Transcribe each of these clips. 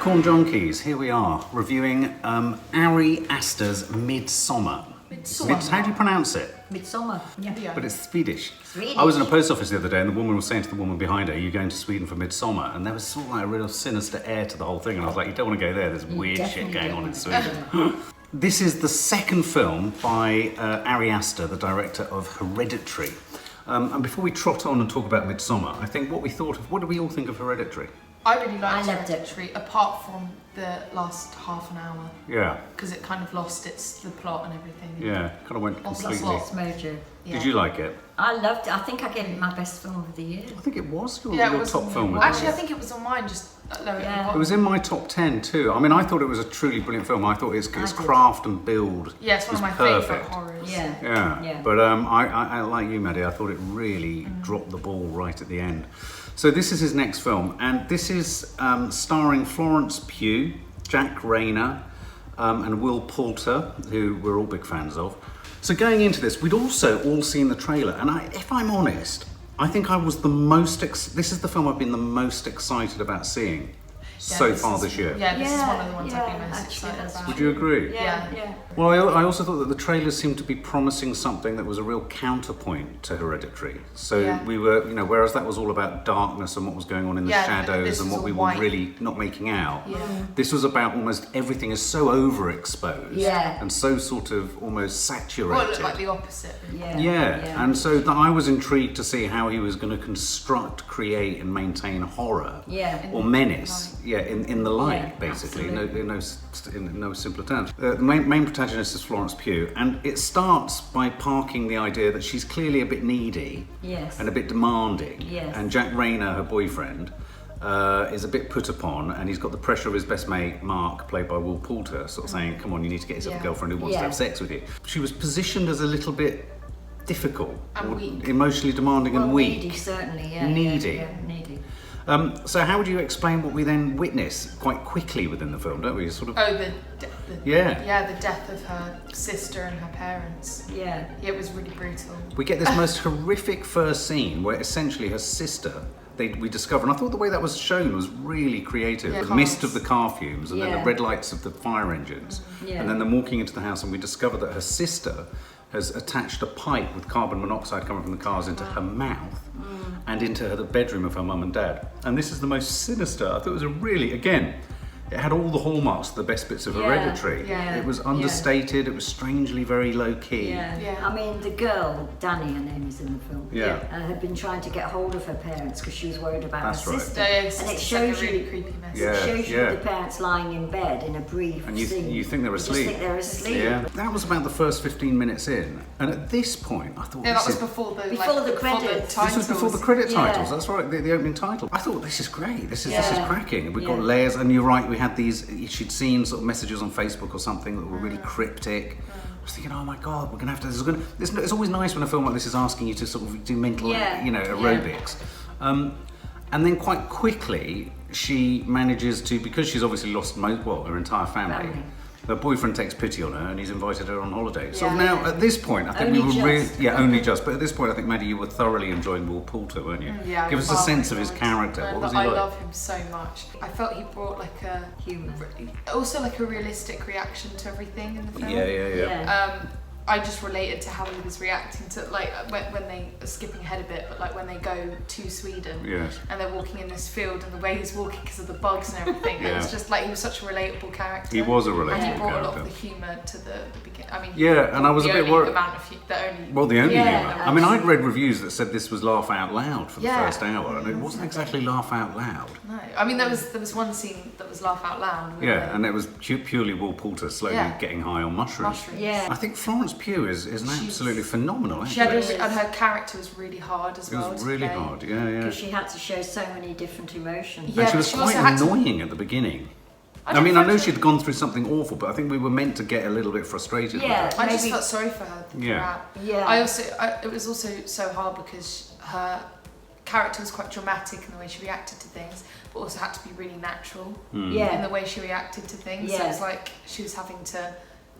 Popcorn Junkies, here we are, reviewing Ari Aster's Midsommar. Midsommar. How do you pronounce it? Midsommar. Yeah. But it's Swedish. Swedish. I was in a post office the other day and the woman was saying to the woman behind her, "Are you going to Sweden for Midsommar?" And there was sort of like a real sinister air to the whole thing. And I was like, you don't want to go there, there's weird shit going on in Sweden. This is the second film by Ari Aster, the director of Hereditary. And before we trot on and talk about Midsommar, I think what do we all think of Hereditary? I really liked I loved it. Hereditary, apart from the last half an hour. Yeah. Because it kind of lost the plot and everything. Yeah, kind of went Also completely. Lost mojo. Yeah. Did you like it? I loved it. I think I gave it my best film of the year. I think it was your Yeah, it was top on film. mine. Actually, I think it was on mine, just lower at the Yeah. It bottom. was in my top 10 too. I mean, I thought it was a truly brilliant film. I thought its I did. craft and build Yeah, it's one was of my perfect. favourite horrors. Yeah. Yeah. But I like you, Maddie. I thought it really dropped the ball right at the end. So this is his next film, and this is starring Florence Pugh, Jack Reynor, and Will Poulter, who we're all big fans of. So going into this, we'd also all seen the trailer, and if I'm honest, I think I was the most. This is the film I've been the most excited about seeing so far this year. Yeah, this is one of the ones I've Yeah, been most actually, excited that's about. Would you agree? Yeah. Well, I also thought that the trailers seemed to be promising something that was a real counterpoint to Hereditary. So Yeah. we were, whereas that was all about darkness and what was going on in the Yeah, shadows this and was what we all were white. really not making out. Yeah. This was about almost everything is so overexposed Yeah. and so sort of almost saturated. Well, it looked like the opposite. Really. Yeah, and so I was intrigued to see how he was going to construct, create, and maintain horror or menace. In the light, basically, in no simpler terms. The main protagonist is Florence Pugh, and it starts by parking the idea that she's clearly a bit needy and a bit demanding, and Jack Reynor, her boyfriend, is a bit put upon, and he's got the pressure of his best mate Mark, played by Will Poulter, sort of saying, "Come on, you need to get yourself a girlfriend who wants to have sex with you." She was positioned as a little bit difficult, And weak. emotionally demanding and weak. Needy, certainly. Needy. Yeah, needy. So how would you explain what we then witness quite quickly within the film, don't we? Sort of. Oh, the the death of her sister and her parents. Yeah. It was really brutal. We get this most horrific first scene where essentially her sister, we discover, and I thought the way that was shown was really creative. Yeah, The mist of the car fumes and then the Yeah. red lights of the fire engines. Yeah. And then them walking into the house, and we discover that her sister has attached a pipe with carbon monoxide coming from the cars into her mouth and into the bedroom of her mum and dad. And this is the most sinister. I thought it was a really, again, it had all the hallmarks of the best bits of Hereditary. Yeah. It was understated, it was strangely very low key. Yeah. I mean, the girl, Danny, her name is in the film, Yeah. had been trying to get hold of her parents because she was worried about That's her right. sister. And And it a shows really you, creepy message. Yeah. it shows you the parents lying in bed in a brief And you scene. think they're You just asleep. think they're asleep. Yeah, that was about the first 15 minutes in, and at this point, I thought Yeah, that this was is- before the credits. This was before the credit Yeah. titles. That's right, the opening title. I thought this is great. This is Yeah. cracking. We've got Yeah. layers, and you're right. We had these. She'd seen sort of messages on Facebook or something that were really cryptic. I was thinking, oh my god, we're gonna have to. It's always nice when a film like this is asking you to sort of do mental, aerobics. And then quite quickly, she manages to, because she's obviously lost her entire family. Her boyfriend takes pity on her and he's invited her on holiday. So now, at this point, I think Only we were really... just. Yeah, only just. But at this point, I think, Maddie, you were thoroughly enjoying Will Poulter, weren't you? Yeah. Give us a sense of his character. What was he I like? love him so much. I felt he brought like a Humour. also like a realistic reaction to everything in the film. Yeah. I just related to how he was reacting to, like, when they are skipping ahead a bit, but like when they go to Sweden Yes. and they're walking in this field and the way he's walking because of the bugs and everything. It was just like he was such a relatable character. He was a relatable And he brought a lot character. of the humour to the beginning. I mean, Yeah, and I was a bit worried. The only Yeah, humour. I mean, I'd read reviews that said this was laugh out loud for the Yeah. first hour, and it wasn't exactly laugh out loud. No, I mean there was one scene that was laugh out loud. Yeah, and it was purely Will Poulter slowly getting high on mushrooms. Yeah. I think Florence Pugh is absolutely phenomenal, She had actually. and her character was really hard as It well. was to really play. hard, yeah. Because she had to show so many different emotions. Yeah, And she was but she quite also had to- annoying at the beginning. I don't mean, I know find she'd gone through something awful, but I think we were meant to get a little bit frustrated Yeah. with her. I just Maybe- felt sorry for her throughout. Yeah. It was also so hard because her character was quite dramatic in the way she reacted to things, but also had to be really natural in the way she reacted to things. So Yeah. it's like she was having to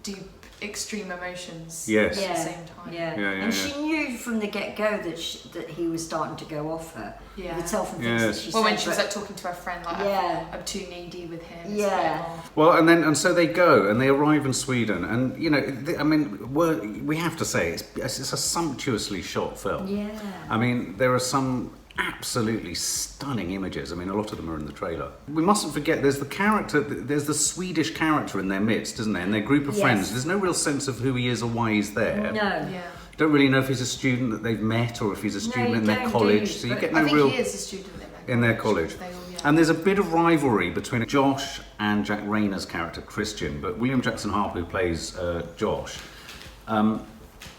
do extreme emotions Yes. at the same time. And she knew from the get-go that he was starting to go off her. You could tell from things that she said. When she was like talking to her friend, like, I'm too needy with him. Well, and so they go and they arrive in Sweden, and you know, I mean, we have to say it's a sumptuously shot film. I mean, there are some absolutely stunning images. I mean, a lot of them are in the trailer. We mustn't forget there's the Swedish character in their midst, isn't there? In their group of friends. There's no real sense of who he is or why he's there. Don't really know if he's a student that they've met or if he's a student in their college. So you get no real. I think he is a student in their college. And there's a bit of rivalry between Josh and Jack Reynor's character Christian, but William Jackson Harper, who plays Josh,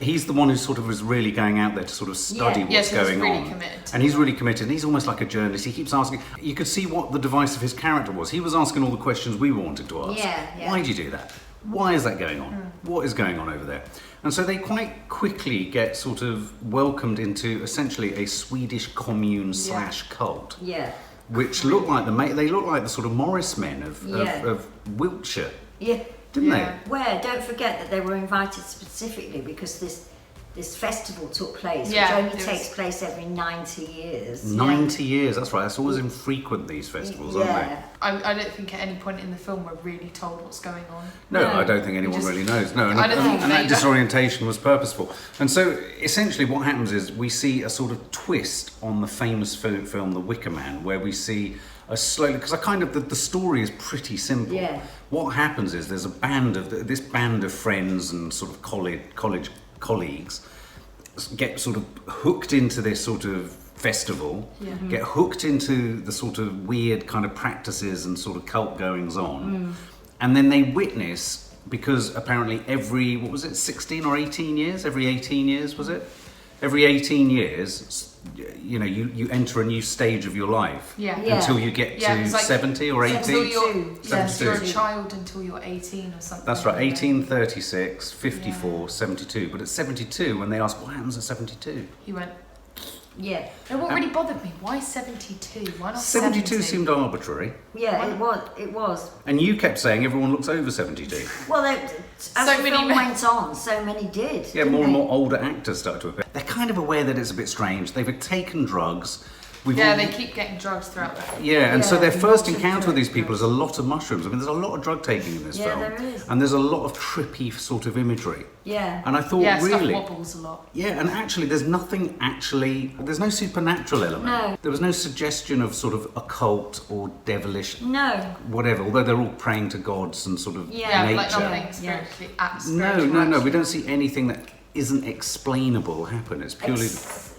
he's the one who sort of is really going out there to sort of study what's going on. And he's really committed. And he's almost like a journalist. He keeps asking. You could see what the device of his character was. He was asking all the questions we wanted to ask. Why did you do that? Why is that going on? What is going on over there? And so they quite quickly get sort of welcomed into essentially a Swedish commune / cult. Which look like they look like the sort of Morris men of Wiltshire. Didn't they? Where, don't forget that they were invited specifically because this festival took place, which only takes place every 90 years. 90 years, that's right. That's always infrequent, these festivals, aren't they? I don't think at any point in the film we're really told what's going on. No, I don't think anyone really knows. No, and that disorientation was purposeful. And so, essentially, what happens is we see a sort of twist on the famous film The Wicker Man, where we see a slowly, because the story is pretty simple. What happens is there's this band of friends and sort of college colleagues get sort of hooked into this sort of festival, get hooked into the sort of weird kind of practices and sort of cult goings on, and then they witness, because apparently every 16 or 18 years, every 18 years was it? Every 18 years, you know, you enter a new stage of your life until you get to 70 or 80. You're a child until you're 18 or something. That's right, 18, 36, 54, 72. But at 72, when they ask what happens at 72, he went. No, what really bothered me? Why 72? Why not 72 seemed arbitrary. It was. And you kept saying everyone looks over 72. Well, as the film went on, so many did. Yeah, more and more older actors start to appear. They're kind of aware that it's a bit strange. They've taken drugs. They keep getting drugs throughout the film. And so their first encounter with these people is a lot of mushrooms. I mean, there's a lot of drug taking in this film. There is. And there's a lot of trippy sort of imagery. And I thought really... stuff wobbles a lot. And actually there's no supernatural element. No. There was no suggestion of sort of occult or devilish... No. Whatever, although they're all praying to gods and sort of nature. Like nothing spiritually No, we don't see anything that isn't explainable happen. It's purely...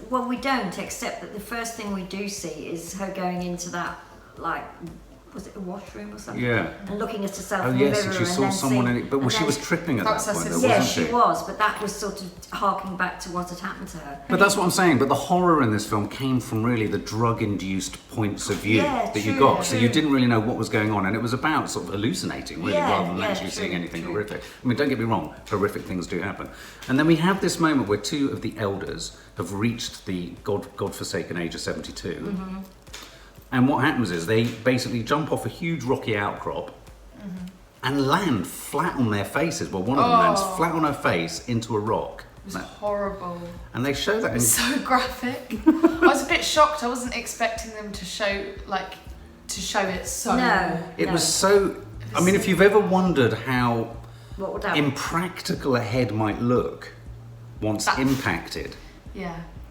Well, we don't, except that the first thing we do see is her going into that, like, was it a washroom or something? And looking at herself in the mirror. And she saw someone in it, but she was tripping at that point, though, wasn't she? She was, but that was sort of harking back to what had happened to her. But that's what I'm saying, but the horror in this film came from really the drug-induced points of view you got. So you didn't really know what was going on, and it was about sort of hallucinating, really, rather than actually seeing anything horrific. I mean, don't get me wrong, horrific things do happen. And then we have this moment where two of the elders have reached the godforsaken age of 72. And what happens is they basically jump off a huge rocky outcrop and land flat on their faces. Well, one of them lands flat on her face into a rock. It was horrible. And they show that. It was so graphic. I was a bit shocked. I wasn't expecting them to show it so. It was so. I mean, if you've ever wondered how impractical a head might look once impacted.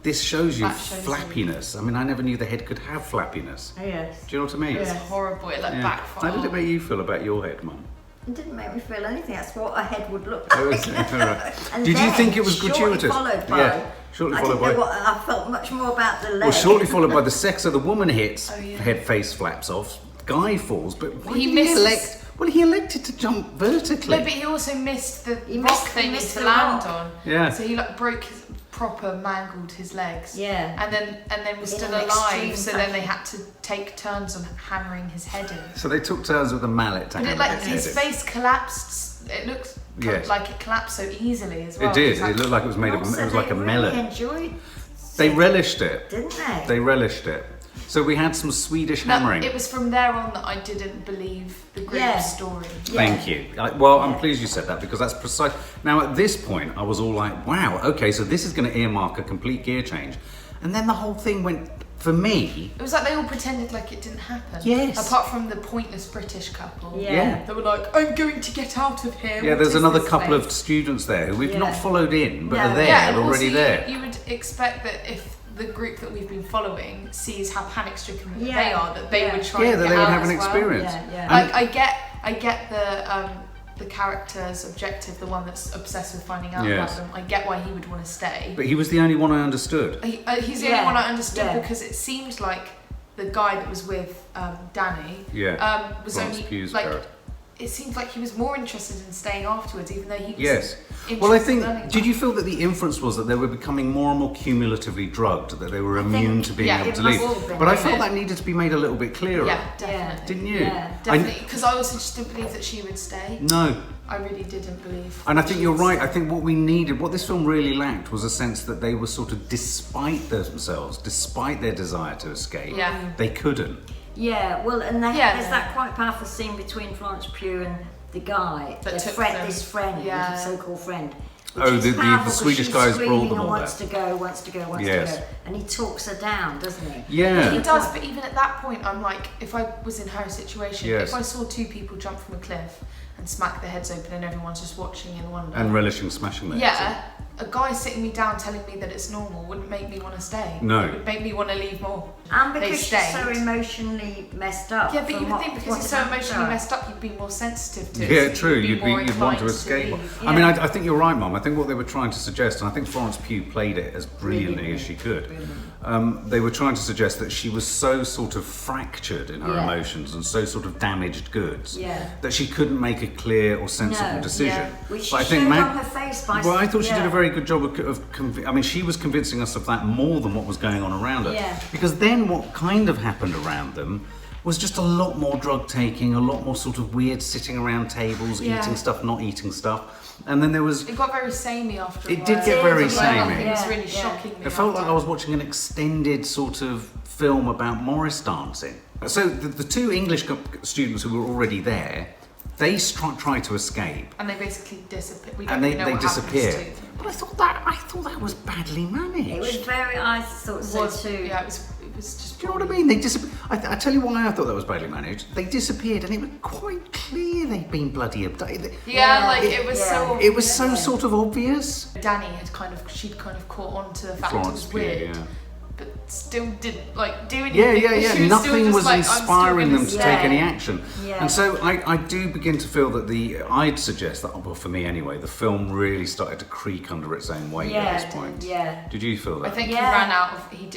This shows you flappiness. I mean, I never knew the head could have flappiness. Do you know what I mean? It was horrible. It backfired. How did it make you feel about your head, Mum? It didn't make me feel anything. That's what a head would look like. Did you think it was gratuitous? Shortly followed by. I felt much more about the leg. Well, shortly followed by the sex. So the woman hits, head face flaps off. Guy falls, but he missed. Well, he elected to jump vertically. No, but he also missed the rock they need to land on. So he mangled his legs. And then was still alive. So then they had to take turns on hammering his head in. So they took turns with a mallet to hammer his head in. His face collapsed. It looked like it collapsed so easily as well. It did. It looked like it was made of. It was like a melon. Enjoyed. They relished it, didn't they? They relished it. So we had some Swedish hammering. It was from there on that I didn't believe the group's story. Thank you. I'm pleased you said that, because that's precise. Now, at this point, I was all like, wow, okay, so this is going to earmark a complete gear change. And then the whole thing went, for me... It was like they all pretended like it didn't happen. Yes. Apart from the pointless British couple. Yeah. They were like, I'm going to get out of here. Yeah, there's another couple of students there who we've not followed in, but are there, they're already there. You would expect that if the group that we've been following sees how panic-stricken they are, that they would try and that get they would out have as an experience. Like, I get the character's objective, the one that's obsessed with finding out about them. I get why he would want to stay. But he was the only one I understood. He's the only one I understood because it seemed like the guy that was with Danny was Florence only Pugh's like. character. It seemed like he was more interested in staying afterwards, even though he was. Well, I think. Did you feel that the inference was that they were becoming more and more cumulatively drugged, that they were immune to being able to leave? But I felt that needed to be made a little bit clearer. Yeah, definitely. Didn't you? Yeah, definitely. Because I also just didn't believe that she would stay. No. I really didn't believe. And I think you're right. I think what we needed, what this film really lacked, was a sense that they were sort of, despite themselves, despite their desire to escape, they couldn't. Yeah, well, and there's that quite powerful scene between Florence Pugh and the guy, this friend, so-called friend. The Swedish guy who's brought them all wants to go, and he talks her down, doesn't he? Yeah, he does. But even at that point, I'm like, if I was in her situation, if I saw two people jump from a cliff and smack their heads open and everyone's just watching in wonder and relishing smashing their heads. A guy sitting me down telling me that it's normal wouldn't make me want to stay. No. It would make me want to leave more. And because she's so emotionally messed up. Yeah, but you would think because it's so emotionally messed up, you'd be more sensitive to it. Yeah, true. You'd want to escape. I mean, I think you're right, Mum. I think what they were trying to suggest, and I think Florence Pugh played it as brilliantly as she could. They were trying to suggest that she was so sort of fractured in her emotions and so sort of damaged goods that she couldn't make a clear or sensible decision. Which she showed on her face by. Well, I thought she did a very good job I mean, she was convincing us of that more than what was going on around her. Yeah. Because then what kind of happened around them was just a lot more drug taking, a lot more sort of weird sitting around tables, eating stuff, not eating stuff. And then there was... It got very samey after a while. It did get very samey. It was really shocking. It felt like I was watching an extended sort of film about Morris dancing. So the two English students who were already there, they try to escape, and they basically disappear. We don't know what disappear. happens to them. But I thought that was badly managed. It was very. I thought so too. Yeah, it was just. Do you know what I mean? They disappeared. I tell you why I thought that was badly managed. They disappeared, and it was quite clear they'd been bloody abducted. It was so. It was so sort of obvious. Danny she'd kind of caught on to the fact it was weird. But still didn't do anything. Nothing was inspiring them to take any action. Yeah. And so I do begin to feel that I'd suggest that, well, for me anyway, the film really started to creak under its own weight at this point. Yeah. Did you feel that? I think he ran out of, he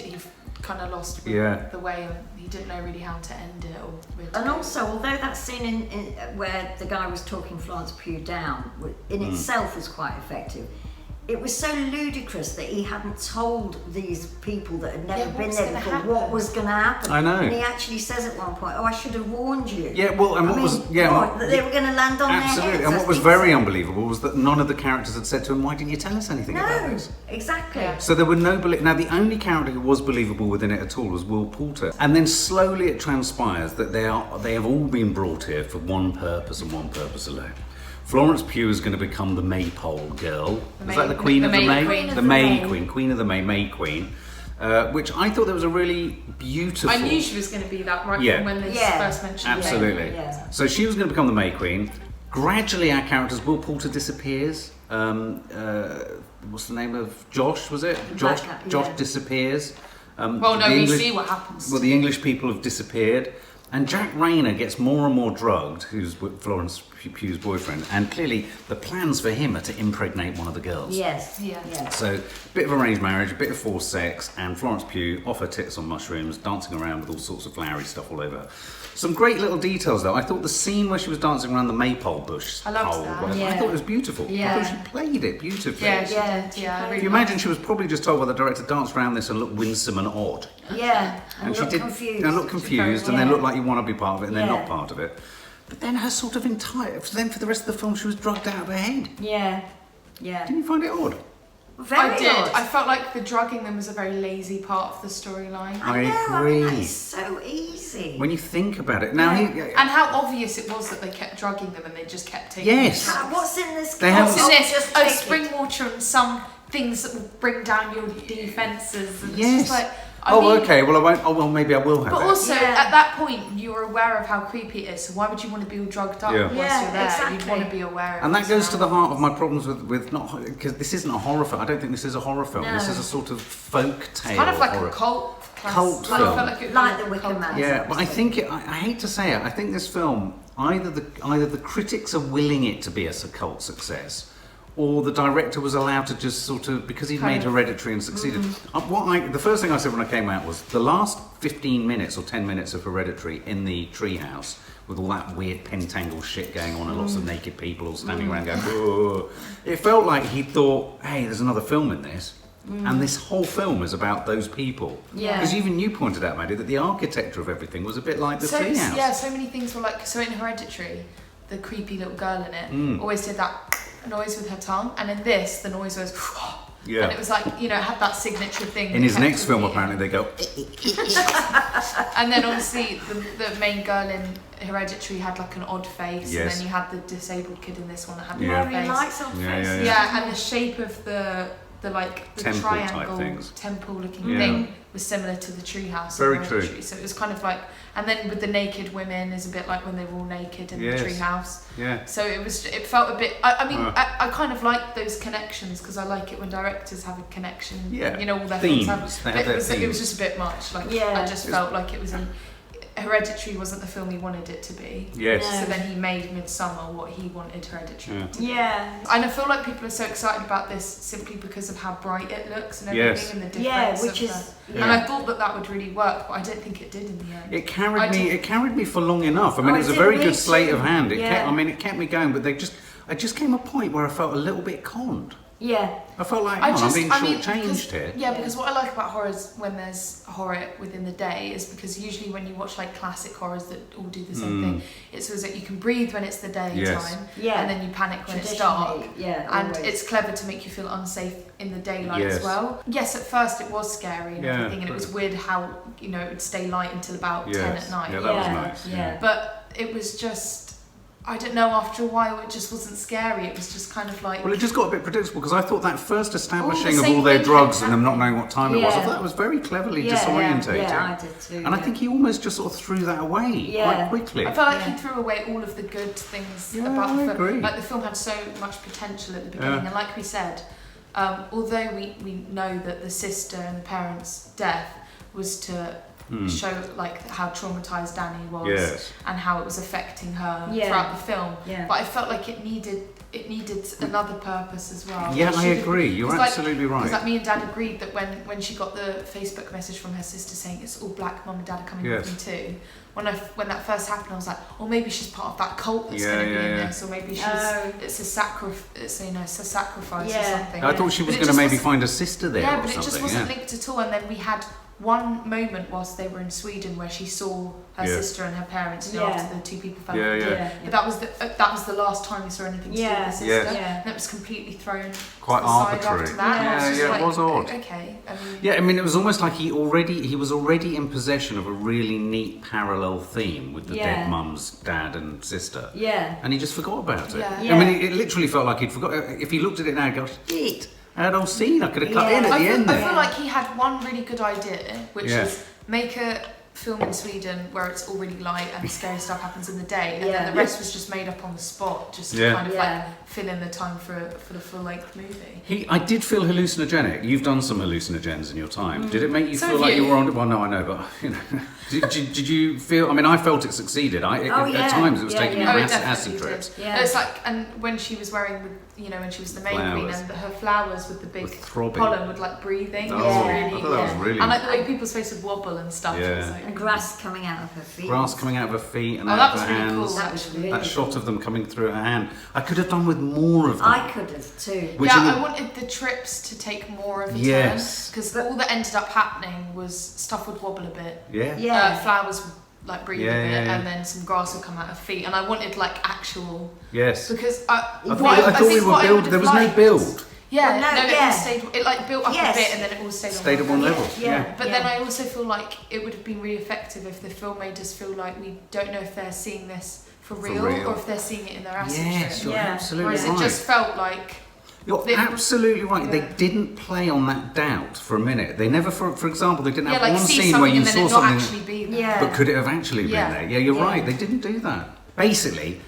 kind of lost the way of, he didn't know really how to end it. And also, although that scene where the guy was talking Florence Pugh down in itself was quite effective, it was so ludicrous that he hadn't told these people that had never been there before what was going to happen. I know. And he actually says at one point, "Oh, I should have warned you." Yeah, well, and that they were going to land on their heads. Absolutely. And what was very unbelievable was that none of the characters had said to him, "Why didn't you tell us anything about this?" Exactly. Yeah. So there were no now the only character who was believable within it at all was Will Poulter. And then slowly it transpires that they have all been brought here for one purpose and one purpose alone. Florence Pugh is going to become the Maypole girl. Is that the Queen of the May? The May Queen. Queen of the May Queen. Which I thought there was a really beautiful... I knew she was going to be that from when they first mentioned it. Absolutely. Yeah. So she was going to become the May Queen. Gradually our characters, Will Poulter disappears. What's the name of Josh, was it? Josh disappears. We see what happens. Well, the English people have disappeared. And Jack Reynor gets more and more drugged, who's Florence Pugh's boyfriend, and clearly the plans for him are to impregnate one of the girls. Yes. So, a bit of arranged marriage, a bit of forced sex, and Florence Pugh off her tits on mushrooms, dancing around with all sorts of flowery stuff all over her. Some great little details though. I thought the scene where she was dancing around the maypole bush. I loved that. I thought it was beautiful. Yeah. I thought she played it beautifully. Yeah, she did. Yeah, If you imagine she was probably just told by the director, dance around this and look winsome and odd. Yeah, and she did look confused and then look like you want to be part of it and then not part of it. But then her sort of then for the rest of the film she was drugged out of her head. Yeah. Didn't you find it odd? Very I did. odd. I felt like the drugging them was a very lazy part of the storyline. I agree. That is so easy. When you think about it. Now, and how obvious it was that they kept drugging them and they just kept taking Yes. What's in this? What's in this? Oh, spring water and some things that will bring down your defences. And yes. It's just like, okay. Well, I won't. Oh, well, maybe I will have it. But also, at that point, you're aware of how creepy it is. So why would you want to be all drugged up whilst you're there? Exactly. You'd want to be aware of it. And that goes to the heart of my problems with not, because this isn't a horror film. I don't think this is a horror film. No. This is a sort of folk tale. It's kind of like horror. a cult film. Like The Wicker Man. Yeah, but I think I hate to say it. I think this film either the critics are willing it to be a cult success, or the director was allowed to just sort of, because he'd made Hereditary and succeeded. The first thing I said when I came out was the last 15 minutes or 10 minutes of Hereditary in the treehouse with all that weird pentangle shit going on and lots of naked people all standing around going, whoa. It felt like he thought, hey, there's another film in this. And this whole film is about those people. Yeah. Because even you pointed out, Maddie, that the architecture of everything was a bit like the treehouse. Yeah, so many things were like, so in Hereditary, the creepy little girl in it always did that noise with her tongue, and in this the noise was and it was like, it had that signature thing. In his next film apparently they go and then obviously the main girl in Hereditary had like an odd face, and then you had the disabled kid in this one that had an odd face. Likes odd faces. Yeah, and the shape of the temple triangle temple looking thing was similar to the treehouse. Very true. So it was kind of like, and then with the naked women is a bit like when they were all naked in the treehouse. Yeah. So it felt a bit. I kind of like those connections because I like it when directors have a connection. Yeah. All their themes. films have. It was just a bit much. Like I just felt like it was Hereditary wasn't the film he wanted it to be. Yes. No. So then he made Midsommar what he wanted Hereditary to be. Yeah. And I feel like people are so excited about this simply because of how bright it looks and everything and the difference. And I thought that would really work, but I don't think it did in the end. It carried me for long enough. I mean, it was a very good sleight of hand. It kept me going, but I just came a point where I felt a little bit conned. Yeah. I felt like I'm being shortchanged here. Yeah, because what I like about horrors when there's horror within the day is because usually when you watch like classic horrors that all do the same thing, it's so that you can breathe when it's the daytime, and then you panic when it's dark. Yeah, and always. it's clever to make you feel unsafe in the daylight as well. Yes, at first it was scary and everything, and it was weird how it would stay light until about 10 at night. Yeah, that was nice. Yeah. But it was just, I don't know, after a while it just wasn't scary, it was just kind of like... Well, it just got a bit predictable because I thought that first establishing of all their drugs and them not knowing what time it was, I thought that was very cleverly disorientating. Yeah, I did too. And I think he almost just sort of threw that away quite quickly. I felt like he threw away all of the good things about the film. Agree. Like the film had so much potential at the beginning, and like we said, although we know that the sister and the parents' death was to show like how traumatized Danny was and how it was affecting her throughout the film. Yeah. But I felt like it needed another purpose as well. Yeah, I agree. You're absolutely right. Because like me and Dad agreed that when she got the Facebook message from her sister saying it's all black, Mum and Dad are coming with me too. When that first happened, I was like, oh, maybe she's part of that cult that's going to be in this, or maybe it's a sacrifice or something. I thought she was going to maybe find a sister there. Yeah, but it just wasn't linked at all. And then we had one moment whilst they were in Sweden where she saw her sister and her parents after the two people fell off. But that was the last time we saw anything to do with her sister. And it was completely thrown quite arbitrary. After that. It was odd. Okay. I mean, it was almost like he was already in possession of a really neat parallel theme with the dead mum's dad and sister. Yeah. And he just forgot about it. I mean, it literally felt like he'd forgot. If he looked at it now, he'd go, shit. I had all seen. I could have cut in at the end. I feel like he had one really good idea, which is make a film in Sweden where it's already light and scary stuff happens in the day, and then the rest was just made up on the spot, just to kind of like fill in the time for the full-length movie. I did feel hallucinogenic. You've done some hallucinogens in your time. Did it make you feel like you were on? Well, no, I know, but did you feel? I mean, I felt it succeeded. At times it was taking me acid trips. Yeah. It's like, and when she was wearing when she was the main queen, and her flowers with the big pollen would like breathing. I thought that was really. And like the way people's faces would wobble and stuff. Yeah. And grass coming out of her feet. Grass coming out of her feet and out of her hands. Cool. That was really that shot of them coming through her hand. I could have done with more of that. I could have too. I wanted the trips to take more of a turn. Because all that ended up happening was stuff would wobble a bit. Yeah. Flowers would like breathe a bit, and then some grass would come out of her feet. And I wanted like actual. Yes. Because I thought we were build. There was no build. Yeah, it all stayed. It like built up a bit, and then it all stayed on one level. But then I also feel like it would have been really effective if the film made us feel like we don't know if they're seeing this for real or if they're seeing it in their acid trip. Yes, you're absolutely right. Whereas it just felt like. You're absolutely right. Yeah. They didn't play on that doubt for a minute. They never, for example, they didn't have one scene where you saw something. But could it have actually been there? Yeah, you're right. They didn't do that. Basically,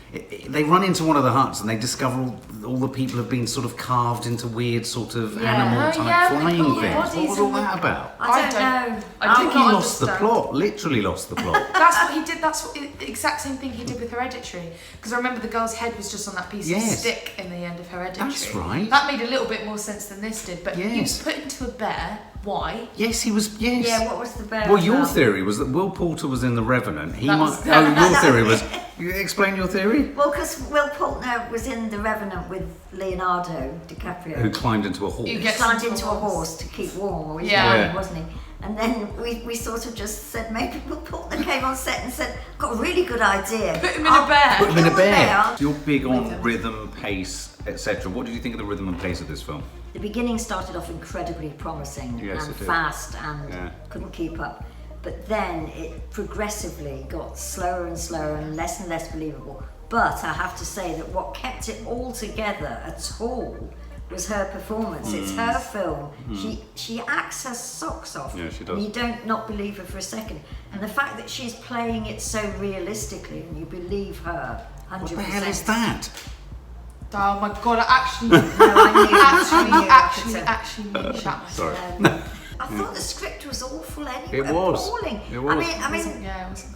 they run into one of the huts and they discover all the people have been sort of carved into weird sort of animal-type flying things. What was all that about? I don't know. I think he lost the plot. Literally lost the plot. That's what he did. That's the exact same thing he did with Hereditary. Because I remember the girl's head was just on that piece of stick in the end of Hereditary. That's right. That made a little bit more sense than this did. But he was put into a bear. Why? Yes, he was. Yes. Yeah. What was the bear? Well, your theory was that Will Poulter was in The Revenant. Your theory was. You explain your theory. Well, because Will Poulter was in The Revenant with Leonardo DiCaprio, who climbed into a horse. He climbed into a horse to keep warm, or wasn't he? And then we sort of just said, maybe Will Poulter came on set and said, got a really good idea. Put him in a bear. Put him in a bear. You're big on rhythm, pace, etc. What did you think of the rhythm and pace of this film? The beginning started off incredibly promising and fast and couldn't keep up. But then it progressively got slower and slower and less believable. But I have to say that what kept it all together at all was her performance. It's her film. She acts her socks off. Yeah, she does. And you don't not believe her for a second. And the fact that she's playing it so realistically and you believe her 100%. What the hell is that? Oh my god! I actually knew. Shut myself. Sorry. I thought the script was awful anyway. It was. Appalling. It was. I mean,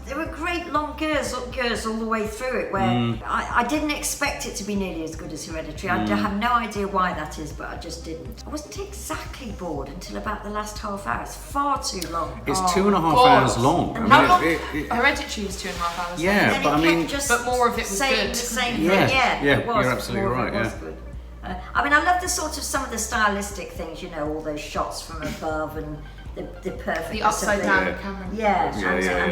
there were great long gers all the way through it where I didn't expect it to be nearly as good as Hereditary. I have no idea why that is, but I just didn't. I wasn't exactly bored until about the last half hour. It's far too long. It's 2.5 hours long. How long? Hereditary is 2.5 hours. Yeah, long. but I mean, but more of it was saying good. The same thing. Yeah, it was. You're absolutely right. Was good. I mean, I love the sort of some of the stylistic things. All those shots from above and. The perfect. The upside down camera. And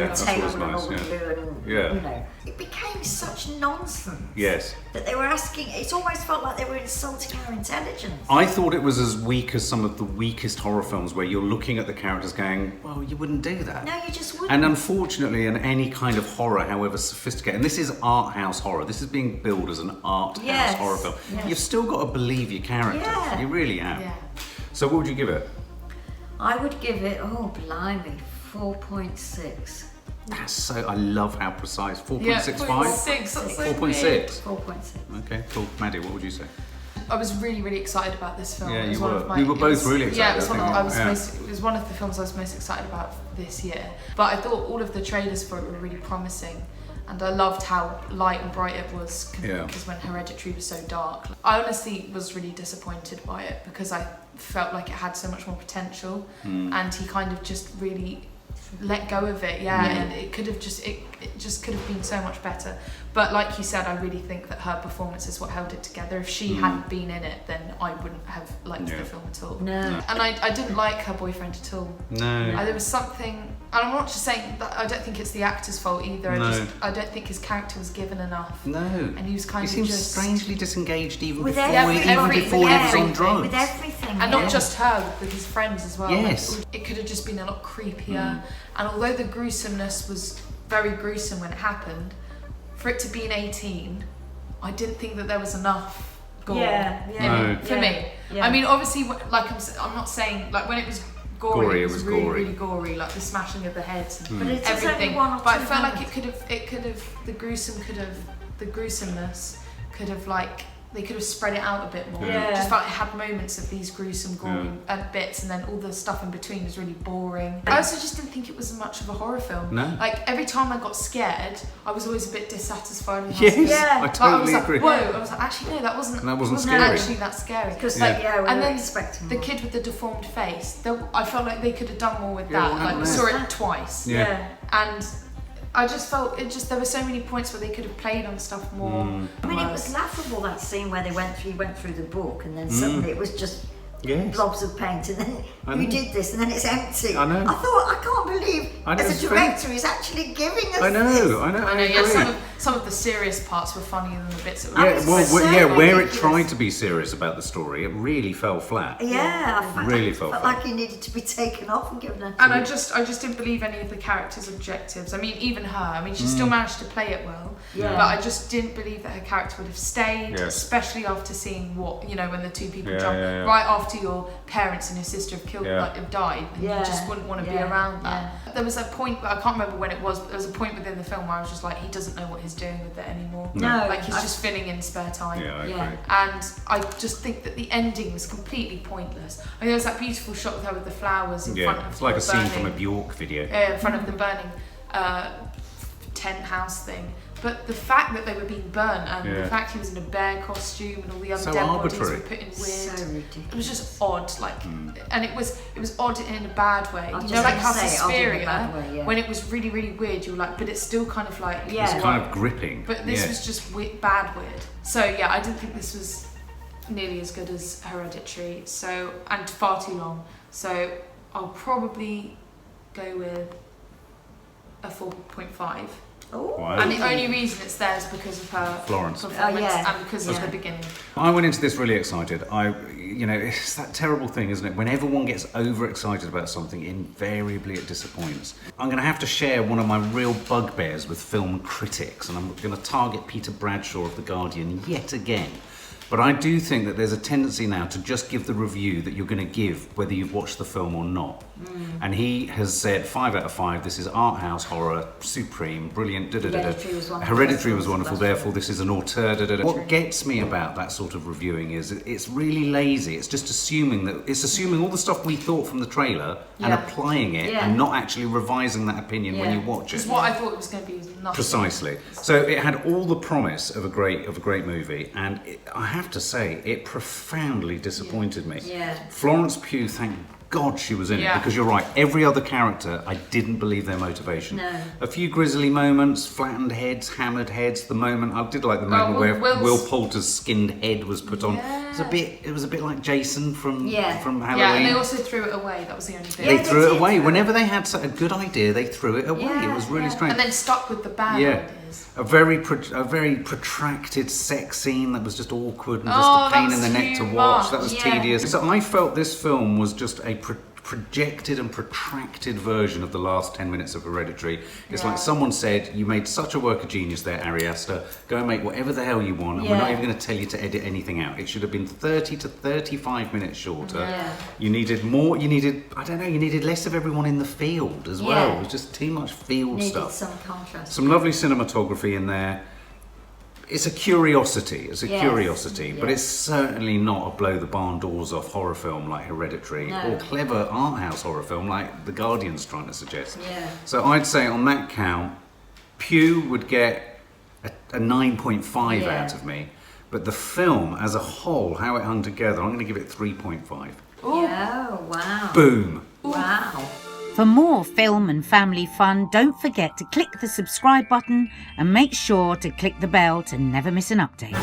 the table and all the glue and it became such nonsense. Yes. That they were asking. It almost felt like they were insulting our intelligence. I thought it was as weak as some of the weakest horror films, where you're looking at the characters going, "Well, you wouldn't do that." No, you just wouldn't. And unfortunately, in any kind of horror, however sophisticated, and this is art house horror. This is being billed as an art house horror film. Yes. You've still got to believe your characters. Yeah. You really have. Yeah. So, what would you give it? I would give it, blimey, 4.6. That's so, I love how precise. 4.65? Yeah, 4.6. 4.6. 4.6. Okay, cool. Maddie, what would you say? I was really, really excited about this film. Yeah, it was you one were. Of my, we were both really excited. Yeah, it was one of the films I was most excited about this year. But I thought all of the trailers for it were really promising. And I loved how light and bright it was because when Hereditary was so dark. I honestly was really disappointed by it because I felt like it had so much more potential and he kind of just really let go of it, and it could have just it just could have been so much better. But like you said, I really think that her performance is what held it together. If she hadn't been in it, then I wouldn't have liked the film at all. No. And I didn't like her boyfriend at all. No. There was something, and I'm not just saying that I don't think it's the actor's fault either. No. I don't think his character was given enough. No. And he was kind he of seems just strangely disengaged even before he was on drugs. With everything. And not just her, with his friends as well. Yes. It could have just been a lot creepier. And although the gruesomeness was very gruesome when it happened, for it to be an 18, I didn't think that there was enough gore for me. Yeah. I mean, obviously, like I'm not saying like when it was gory, it was really, really gory, like the smashing of the heads and everything. But I felt like the gruesomeness could have like. They could have spread it out a bit more. Yeah. Just felt like it had moments of these gruesome, gory bits, and then all the stuff in between was really boring. I also just didn't think it was much of a horror film. No. Like every time I got scared, I was always a bit dissatisfied with I totally agree. Whoa! I was like, actually no, that wasn't scary. actually that scary. Because we were expecting the more. kid with the deformed face. I felt like they could have done more with that. Like we saw it twice. And I just felt there were so many points where they could have played on stuff more. I mean, it was laughable, that scene where he went through the book and then suddenly it was just blobs of paint and then who did this and then it's empty. I know. I thought, I can't believe as a director he's actually giving us this. I know. some of the serious parts were funnier than the bits that were where it tried to be serious about the story, it really fell flat. I really felt like he needed to be taken off and given a... And I just didn't believe any of the characters' objectives. I mean, even her. I mean, she still managed to play it well. Yeah. But I just didn't believe that her character would have stayed, especially after seeing what, you know, when the two people jump right after your parents and your sister have died, and you just wouldn't want to be around that. There was a point, I can't remember when it was, but there was a point within the film where I was just like, he doesn't know what he's doing with it anymore. No. Like, he's just filling in spare time. Yeah, I agree. And I just think that the ending was completely pointless. I mean, there was that beautiful shot with her with the flowers in front of it's like a scene from a Bjork video. In front of the burning tent house thing. But the fact that they were being burnt and the fact he was in a bear costume and all the other dead bodies were put in weird, so ridiculous. It was just odd, like, and it was odd in a bad way. You know, like how Suspiria, when it was really, really weird, you were like, but it's still kind of like, it's kind of gripping. But this was just bad weird. So yeah, I didn't think this was nearly as good as Hereditary. So, and far too long. So I'll probably go with a 4.5. Wow. And the only reason it's there is because of her Florence performance and because of the beginning. I went into this really excited. It's that terrible thing, isn't it? When everyone gets overexcited about something, invariably it disappoints. I'm going to have to share one of my real bugbears with film critics, and I'm going to target Peter Bradshaw of The Guardian yet again. But I do think that there's a tendency now to just give the review that you're going to give whether you've watched the film or not. And he has said 5 out of 5, this is art house horror, supreme, brilliant, Hereditary was wonderful, therefore this is an auteur, What gets me about that sort of reviewing is it's really lazy. It's just assuming all the stuff we thought from the trailer and applying it and not actually revising that opinion when you watch it. Because what I thought it was going to be was nothing. Precisely. So it had all the promise of a great movie, and I have to say, it profoundly disappointed me. Florence Pugh, thank God she was in it, because you're right, every other character, I didn't believe their motivation. No. A few grisly moments, flattened heads, hammered heads, the moment, I did like the moment where Will Poulter's skinned head was put on. It was a bit like Jason from Halloween. Yeah, and they also threw it away, that was the only thing. They threw it away. Whenever they had a good idea, they threw it away. It was really strange. And then stuck with the bad ideas. A very protracted sex scene that was just awkward and just a pain in the neck to watch. That was tedious. So I felt this film was just a projected and protracted version of the last 10 minutes of Hereditary. It's like someone said, you made such a work of genius there, Ari Aster, go and make whatever the hell you want, and we're not even going to tell you to edit anything out. It should have been 30 to 35 minutes shorter. You needed more, you needed less of everyone in the field as well. It was just too much field stuff. Some contrast. Some lovely cinematography in there. It's a curiosity, but it's certainly not a blow the barn doors off horror film like Hereditary or clever art house horror film like The Guardian's trying to suggest. So I'd say on that count, Pugh would get a 9.5 out of me, but the film as a whole, how it hung together, I'm going to give it 3.5. Oh, wow. Boom. Wow. For more film and family fun, don't forget to click the subscribe button and make sure to click the bell to never miss an update.